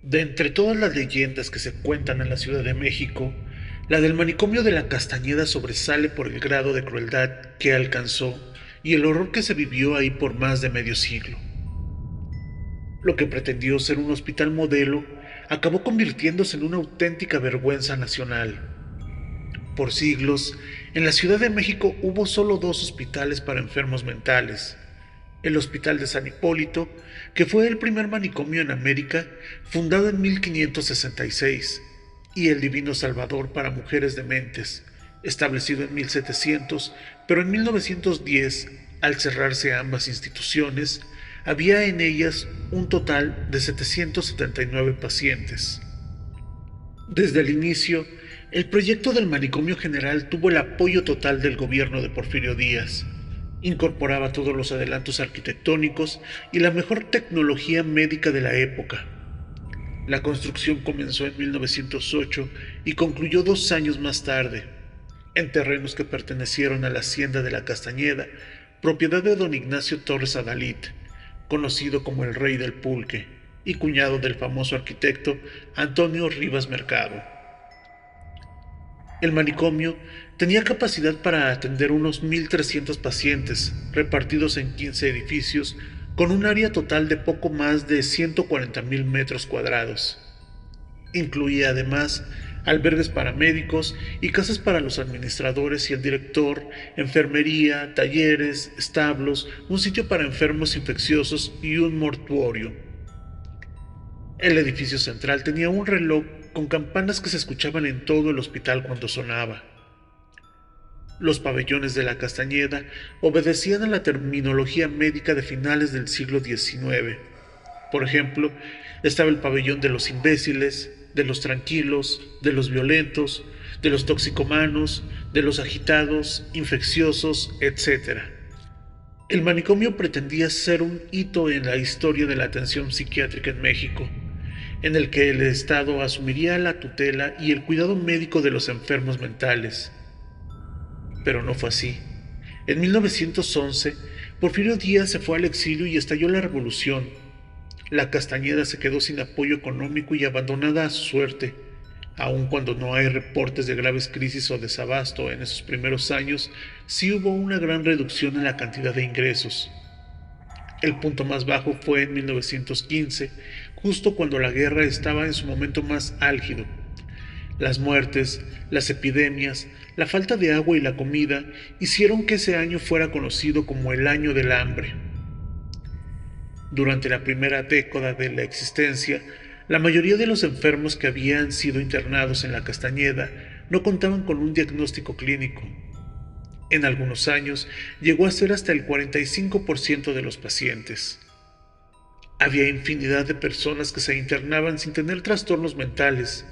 De entre todas las leyendas que se cuentan en la Ciudad de México, la del manicomio de la Castañeda sobresale por el grado de crueldad que alcanzó y el horror que se vivió ahí por más de medio siglo. Lo que pretendió ser un hospital modelo acabó convirtiéndose en una auténtica vergüenza nacional. Por siglos, en la Ciudad de México hubo solo dos hospitales para enfermos mentales: el Hospital de San Hipólito, que fue el primer manicomio en América, fundado en 1566, y el Divino Salvador para mujeres dementes, establecido en 1700, pero en 1910, al cerrarse ambas instituciones, había en ellas un total de 779 pacientes. Desde el inicio, el proyecto del manicomio general tuvo el apoyo total del gobierno de Porfirio Díaz. Incorporaba todos los adelantos arquitectónicos y la mejor tecnología médica de la época. La construcción comenzó en 1908 y concluyó 2 años más tarde, en terrenos que pertenecieron a la Hacienda de la Castañeda, propiedad de don Ignacio Torres Adalid, conocido como el Rey del Pulque, y cuñado del famoso arquitecto Antonio Rivas Mercado. El manicomio tenía capacidad para atender unos 1,300 pacientes, repartidos en 15 edificios, con un área total de poco más de 140,000 metros cuadrados. Incluía además albergues para médicos y casas para los administradores y el director, enfermería, talleres, establos, un sitio para enfermos infecciosos y un mortuorio. El edificio central tenía un reloj con campanas que se escuchaban en todo el hospital cuando sonaba. Los pabellones de la Castañeda obedecían a la terminología médica de finales del siglo XIX. Por ejemplo, estaba el pabellón de los imbéciles, de los tranquilos, de los violentos, de los toxicomanos, de los agitados, infecciosos, etc. El manicomio pretendía ser un hito en la historia de la atención psiquiátrica en México, en el que el Estado asumiría la tutela y el cuidado médico de los enfermos mentales. Pero no fue así. En 1911, Porfirio Díaz se fue al exilio y estalló la revolución. La Castañeda se quedó sin apoyo económico y abandonada a su suerte. Aun cuando no hay reportes de graves crisis o desabasto en esos primeros años, sí hubo una gran reducción en la cantidad de ingresos. El punto más bajo fue en 1915, justo cuando la guerra estaba en su momento más álgido. Las muertes, las epidemias, la falta de agua y la comida hicieron que ese año fuera conocido como el año del hambre. Durante la primera década de la existencia, la mayoría de los enfermos que habían sido internados en la Castañeda no contaban con un diagnóstico clínico. En algunos años llegó a ser hasta el 45% de los pacientes. Había infinidad de personas que se internaban sin tener trastornos mentales.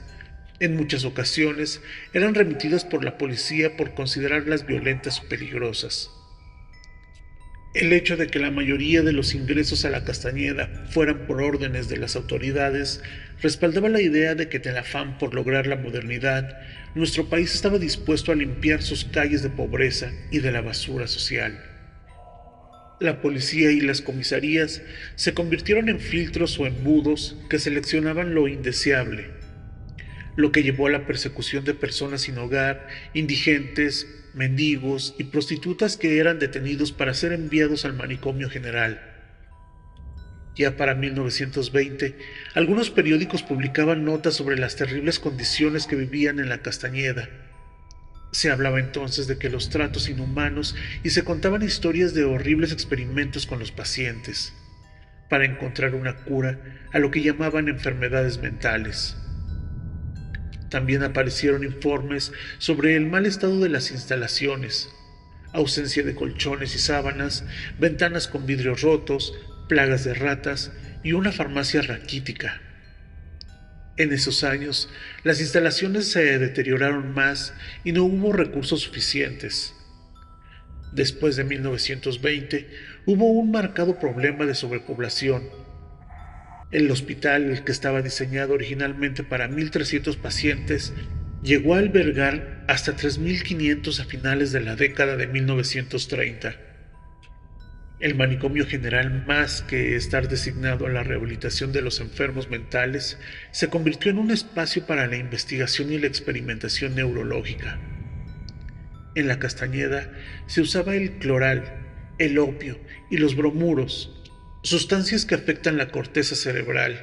En muchas ocasiones eran remitidas por la policía por considerarlas violentas o peligrosas. El hecho de que la mayoría de los ingresos a la Castañeda fueran por órdenes de las autoridades respaldaba la idea de que en el afán por lograr la modernidad, nuestro país estaba dispuesto a limpiar sus calles de pobreza y de la basura social. La policía y las comisarías se convirtieron en filtros o embudos que seleccionaban lo indeseable, lo que llevó a la persecución de personas sin hogar, indigentes, mendigos y prostitutas que eran detenidos para ser enviados al manicomio general. Ya para 1920, algunos periódicos publicaban notas sobre las terribles condiciones que vivían en la Castañeda. Se hablaba entonces de que los tratos inhumanos y se contaban historias de horribles experimentos con los pacientes, para encontrar una cura a lo que llamaban enfermedades mentales. También aparecieron informes sobre el mal estado de las instalaciones, ausencia de colchones y sábanas, ventanas con vidrios rotos, plagas de ratas y una farmacia raquítica. En esos años, las instalaciones se deterioraron más y no hubo recursos suficientes. Después de 1920, hubo un marcado problema de sobrepoblación. El hospital, que estaba diseñado originalmente para 1,300 pacientes, llegó a albergar hasta 3,500 a finales de la década de 1930. El manicomio general, más que estar designado a la rehabilitación de los enfermos mentales, se convirtió en un espacio para la investigación y la experimentación neurológica. En la Castañeda se usaba el cloral, el opio y los bromuros, sustancias que afectan la corteza cerebral.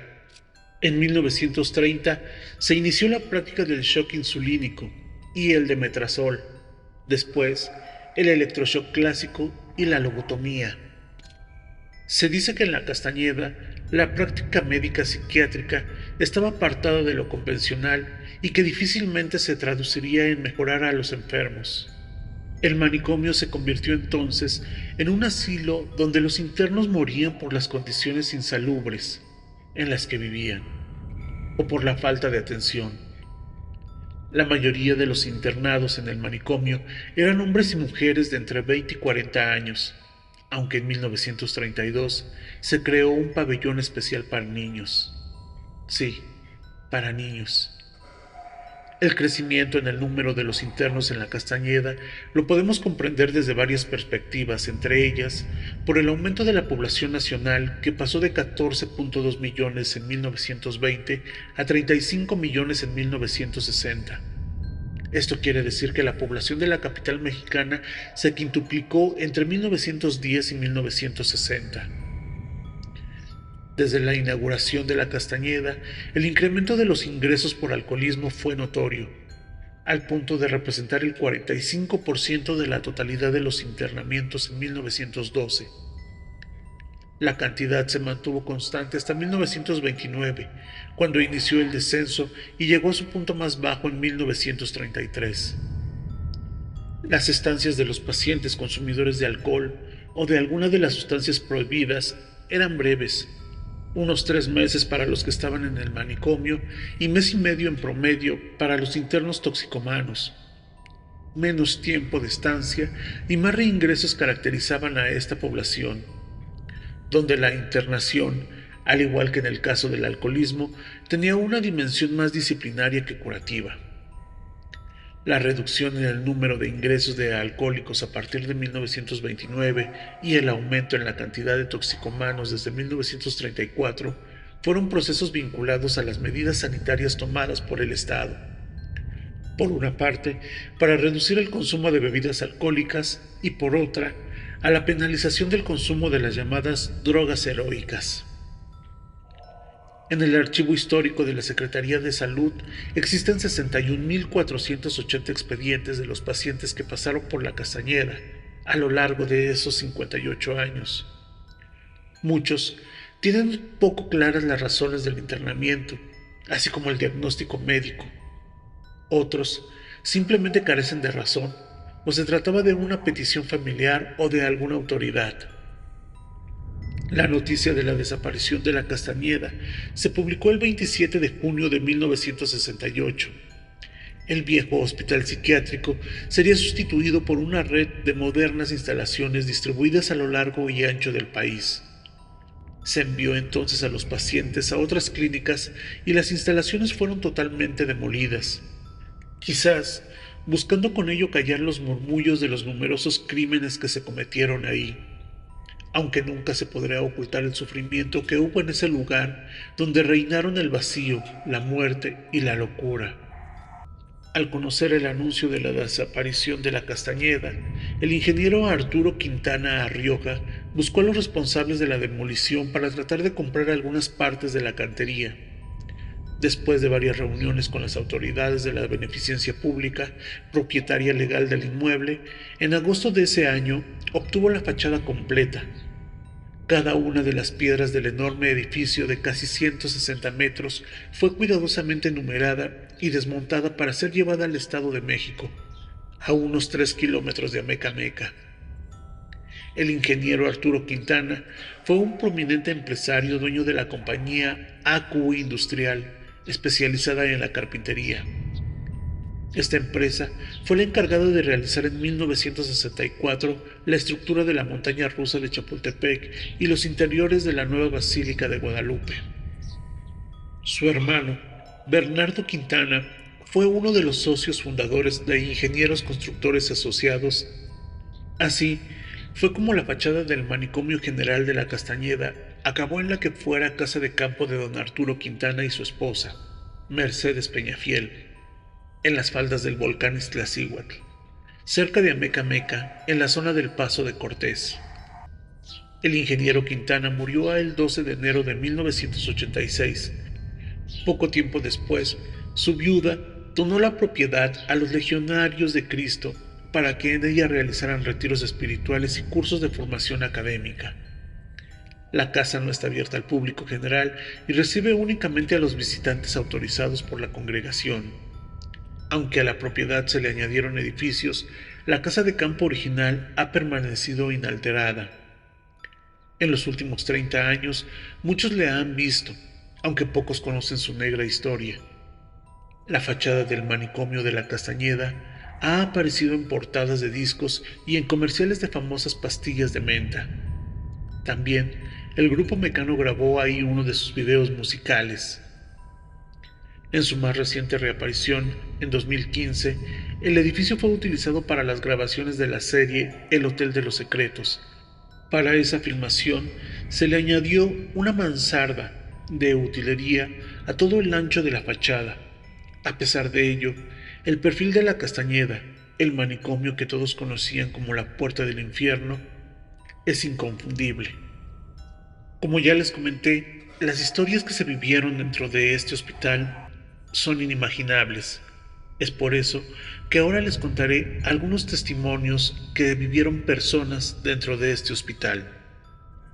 En 1930 se inició la práctica del shock insulínico y el de metrazol. Después, el electroshock clásico y la lobotomía. Se dice que en la Castañeda la práctica médica psiquiátrica estaba apartada de lo convencional y que difícilmente se traduciría en mejorar a los enfermos. El manicomio se convirtió entonces en un asilo donde los internos morían por las condiciones insalubres en las que vivían o por la falta de atención. La mayoría de los internados en el manicomio eran hombres y mujeres de entre 20 y 40 años, aunque en 1932 se creó un pabellón especial para niños. Sí, para niños. El crecimiento en el número de los internos en la Castañeda lo podemos comprender desde varias perspectivas, entre ellas, por el aumento de la población nacional que pasó de 14.2 millones en 1920 a 35 millones en 1960. Esto quiere decir que la población de la capital mexicana se quintuplicó entre 1910 y 1960. Desde la inauguración de la Castañeda, el incremento de los ingresos por alcoholismo fue notorio, al punto de representar el 45% de la totalidad de los internamientos en 1912. La cantidad se mantuvo constante hasta 1929, cuando inició el descenso y llegó a su punto más bajo en 1933. Las estancias de los pacientes consumidores de alcohol o de alguna de las sustancias prohibidas eran breves, unos 3 meses para los que estaban en el manicomio y mes y medio en promedio para los internos toxicomanos. Menos tiempo de estancia y más reingresos caracterizaban a esta población, donde la internación, al igual que en el caso del alcoholismo, tenía una dimensión más disciplinaria que curativa. La reducción en el número de ingresos de alcohólicos a partir de 1929 y el aumento en la cantidad de toxicomanos desde 1934 fueron procesos vinculados a las medidas sanitarias tomadas por el Estado. Por una parte, para reducir el consumo de bebidas alcohólicas y por otra, a la penalización del consumo de las llamadas drogas heroicas. En el archivo histórico de la Secretaría de Salud existen 61.480 expedientes de los pacientes que pasaron por la Castañeda a lo largo de esos 58 años. Muchos tienen poco claras las razones del internamiento, así como el diagnóstico médico. Otros simplemente carecen de razón, o se trataba de una petición familiar o de alguna autoridad. La noticia de la desaparición de la Castañeda se publicó el 27 de junio de 1968. El viejo hospital psiquiátrico sería sustituido por una red de modernas instalaciones distribuidas a lo largo y ancho del país. Se envió entonces a los pacientes a otras clínicas y las instalaciones fueron totalmente demolidas, quizás buscando con ello callar los murmullos de los numerosos crímenes que se cometieron ahí, aunque nunca se podrá ocultar el sufrimiento que hubo en ese lugar donde reinaron el vacío, la muerte y la locura. Al conocer el anuncio de la desaparición de la Castañeda, el ingeniero Arturo Quintana Arrioja buscó a los responsables de la demolición para tratar de comprar algunas partes de la cantería. Después de varias reuniones con las autoridades de la beneficencia pública, propietaria legal del inmueble, en agosto de ese año obtuvo la fachada completa. Cada una de las piedras del enorme edificio de casi 160 metros fue cuidadosamente numerada y desmontada para ser llevada al Estado de México, a unos 3 kilómetros de Amecameca. El ingeniero Arturo Quintana fue un prominente empresario dueño de la compañía AQ Industrial, especializada en la carpintería. Esta empresa fue la encargada de realizar en 1964 la estructura de la montaña rusa de Chapultepec y los interiores de la nueva Basílica de Guadalupe. Su hermano, Bernardo Quintana, fue uno de los socios fundadores de Ingenieros Constructores Asociados. Así, Fue como la fachada del Manicomio General de la Castañeda acabó en la que fuera casa de campo de don Arturo Quintana y su esposa, Mercedes Peñafiel, en las faldas del volcán Iztaccíhuatl, cerca de Amecameca, en la zona del Paso de Cortés. El ingeniero Quintana murió el 12 de enero de 1986. Poco tiempo después, su viuda donó la propiedad a los Legionarios de Cristo para que en ella realizaran retiros espirituales y cursos de formación académica. La casa no está abierta al público general y recibe únicamente a los visitantes autorizados por la congregación. Aunque a la propiedad se le añadieron edificios, la casa de campo original ha permanecido inalterada. En los últimos 30 años, muchos le han visto, aunque pocos conocen su negra historia. La fachada del Manicomio de la Castañeda ha aparecido en portadas de discos y en comerciales de famosas pastillas de menta. También, el grupo Mecano grabó ahí uno de sus videos musicales. En su más reciente reaparición, en 2015, el edificio fue utilizado para las grabaciones de la serie El Hotel de los Secretos. Para esa filmación se le añadió una mansarda de utilería a todo el ancho de la fachada. A pesar de ello, el perfil de la Castañeda, el manicomio que todos conocían como la Puerta del Infierno, es inconfundible. Como ya les comenté, las historias que se vivieron dentro de este hospital son inimaginables. Es por eso que ahora les contaré algunos testimonios que vivieron personas dentro de este hospital.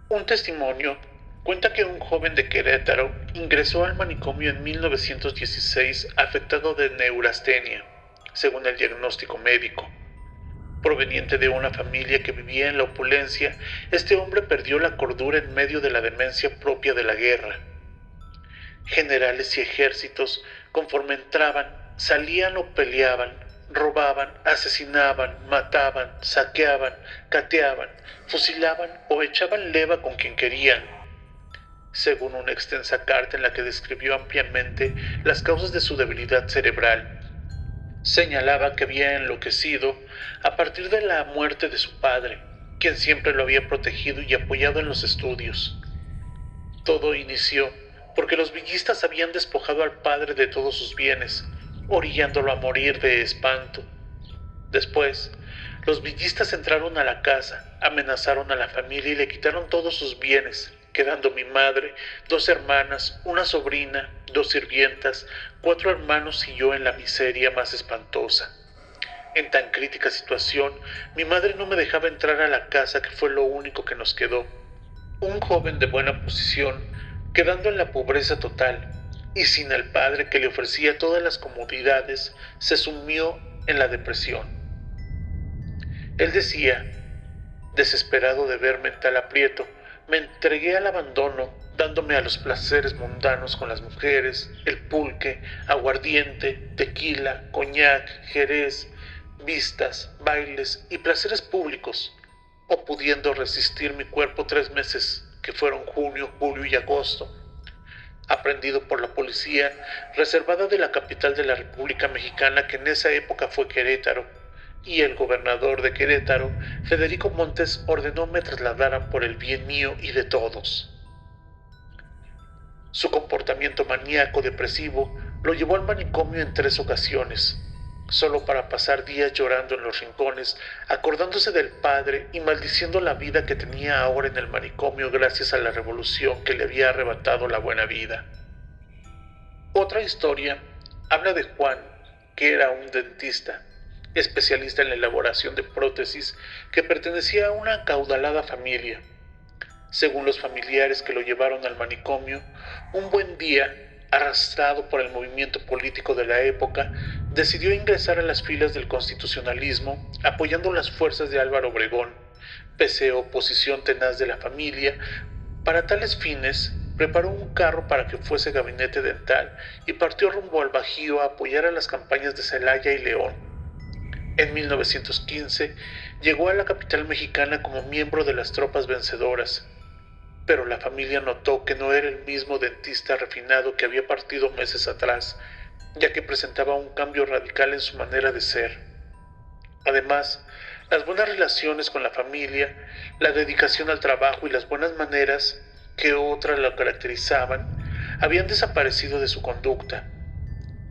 Un testimonio cuenta que un joven de Querétaro ingresó al manicomio en 1916 afectado de neurastenia, según el diagnóstico médico. Proveniente de una familia que vivía en la opulencia, este hombre perdió la cordura en medio de la demencia propia de la guerra. Generales y ejércitos, conforme entraban, salían o peleaban, robaban, asesinaban, mataban, saqueaban, cateaban, fusilaban o echaban leva con quien querían. Según una extensa carta en la que describió ampliamente las causas de su debilidad cerebral, señalaba que había enloquecido a partir de la muerte de su padre, quien siempre lo había protegido y apoyado en los estudios. Todo inició porque los villistas habían despojado al padre de todos sus bienes, orillándolo a morir de espanto. Después, los villistas entraron a la casa, amenazaron a la familia y le quitaron todos sus bienes, quedando mi madre, 2 hermanas, una sobrina, 2 sirvientas, 4 hermanos y yo en la miseria más espantosa. En tan crítica situación, mi madre no me dejaba entrar a la casa, que fue lo único que nos quedó. Un joven de buena posición, quedando en la pobreza total, y sin el padre que le ofrecía todas las comodidades, se sumió en la depresión. Él decía, desesperado de verme en tal aprieto, me entregué al abandono, dándome a los placeres mundanos con las mujeres, el pulque, aguardiente, tequila, coñac, jerez, vistas, bailes y placeres públicos, o pudiendo resistir mi cuerpo 3 meses, que fueron junio, julio y agosto, aprendido por la policía reservada de la capital de la República Mexicana, que en esa época fue Querétaro, y el gobernador de Querétaro, Federico Montes, ordenó me trasladaran por el bien mío y de todos. Su comportamiento maníaco depresivo lo llevó al manicomio en 3 ocasiones, solo para pasar días llorando en los rincones, acordándose del padre y maldiciendo la vida que tenía ahora en el manicomio gracias a la revolución que le había arrebatado la buena vida. Otra historia habla de Juan, que era un dentista, especialista en la elaboración de prótesis, que pertenecía a una acaudalada familia. Según los familiares que lo llevaron al manicomio, un buen día, arrastrado por el movimiento político de la época, decidió ingresar a las filas del constitucionalismo, apoyando las fuerzas de Álvaro Obregón, pese a oposición tenaz de la familia. Para tales fines, preparó un carro para que fuese gabinete dental y partió rumbo al Bajío a apoyar a las campañas de Celaya y León. En 1915 llegó a la capital mexicana como miembro de las tropas vencedoras, pero la familia notó que no era el mismo dentista refinado que había partido meses atrás, ya que presentaba un cambio radical en su manera de ser. Además, Las buenas relaciones con la familia, la dedicación al trabajo y las buenas maneras que otras lo caracterizaban habían desaparecido de su conducta.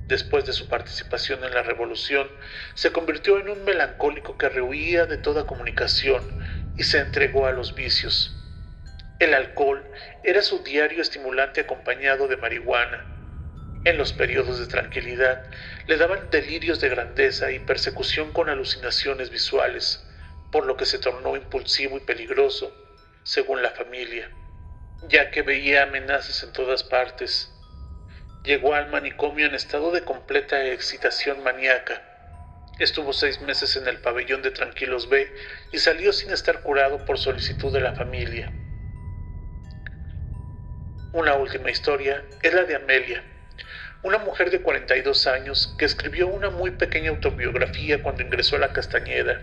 Después de su participación en la revolución, se convirtió en un melancólico que rehuía de toda comunicación y se entregó a los vicios. El alcohol era su diario estimulante acompañado de marihuana. En los periodos de tranquilidad le daban delirios de grandeza y persecución con alucinaciones visuales, por lo que se tornó impulsivo y peligroso, según la familia, ya que veía amenazas en todas partes. Llegó al manicomio en estado de completa excitación maníaca. Estuvo 6 meses en el pabellón de Tranquilos B y salió sin estar curado por solicitud de la familia. Una última historia es la de Amelia, una mujer de 42 años que escribió una muy pequeña autobiografía cuando ingresó a la Castañeda.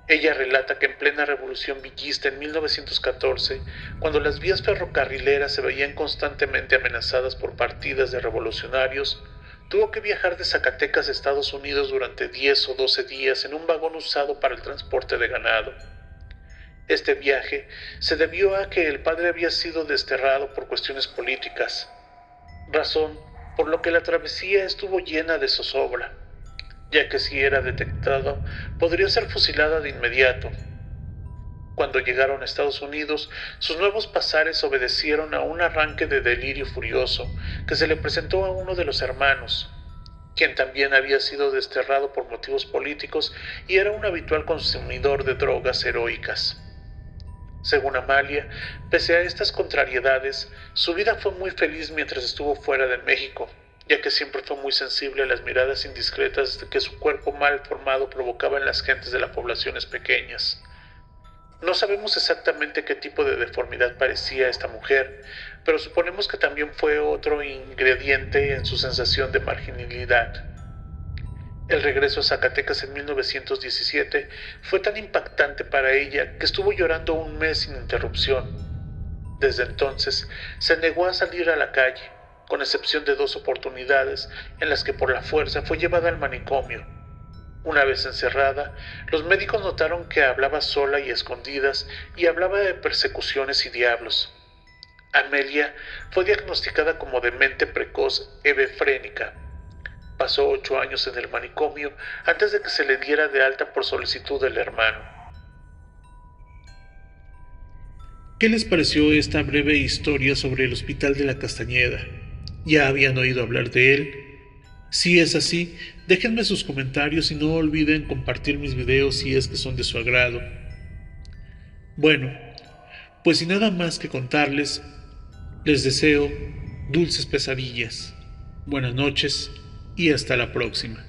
Ella relata que en plena revolución villista en 1914, cuando las vías ferrocarrileras se veían constantemente amenazadas por partidas de revolucionarios, tuvo que viajar de Zacatecas a Estados Unidos durante 10 o 12 días en un vagón usado para el transporte de ganado. Este viaje se debió a que el padre había sido desterrado por cuestiones políticas, razón por lo que la travesía estuvo llena de zozobra, ya que si era detectado podría ser fusilada de inmediato. Cuando llegaron a Estados Unidos, sus nuevos pasares obedecieron a un arranque de delirio furioso que se le presentó a uno de los hermanos, quien también había sido desterrado por motivos políticos y era un habitual consumidor de drogas heroicas. Según Amalia, pese a estas contrariedades, su vida fue muy feliz mientras estuvo fuera de México, ya que siempre fue muy sensible a las miradas indiscretas que su cuerpo mal formado provocaba en las gentes de las poblaciones pequeñas. No sabemos exactamente qué tipo de deformidad parecía esta mujer, pero suponemos que también fue otro ingrediente en su sensación de marginalidad. El regreso a Zacatecas en 1917 fue tan impactante para ella que estuvo llorando un mes sin interrupción. Desde entonces se negó a salir a la calle, con excepción de 2 oportunidades en las que por la fuerza fue llevada al manicomio. Una vez encerrada, los médicos notaron que hablaba sola y a escondidas y hablaba de persecuciones y diablos. Amelia fue diagnosticada como demente precoz hebefrénica. Pasó 8 años en el manicomio antes de que se le diera de alta por solicitud del hermano. ¿Qué les pareció esta breve historia sobre el Hospital de la Castañeda? ¿Ya habían oído hablar de él? Si es así, déjenme sus comentarios y no olviden compartir mis videos si es que son de su agrado. Bueno, pues sin nada más que contarles, les deseo dulces pesadillas. Buenas noches y hasta la próxima.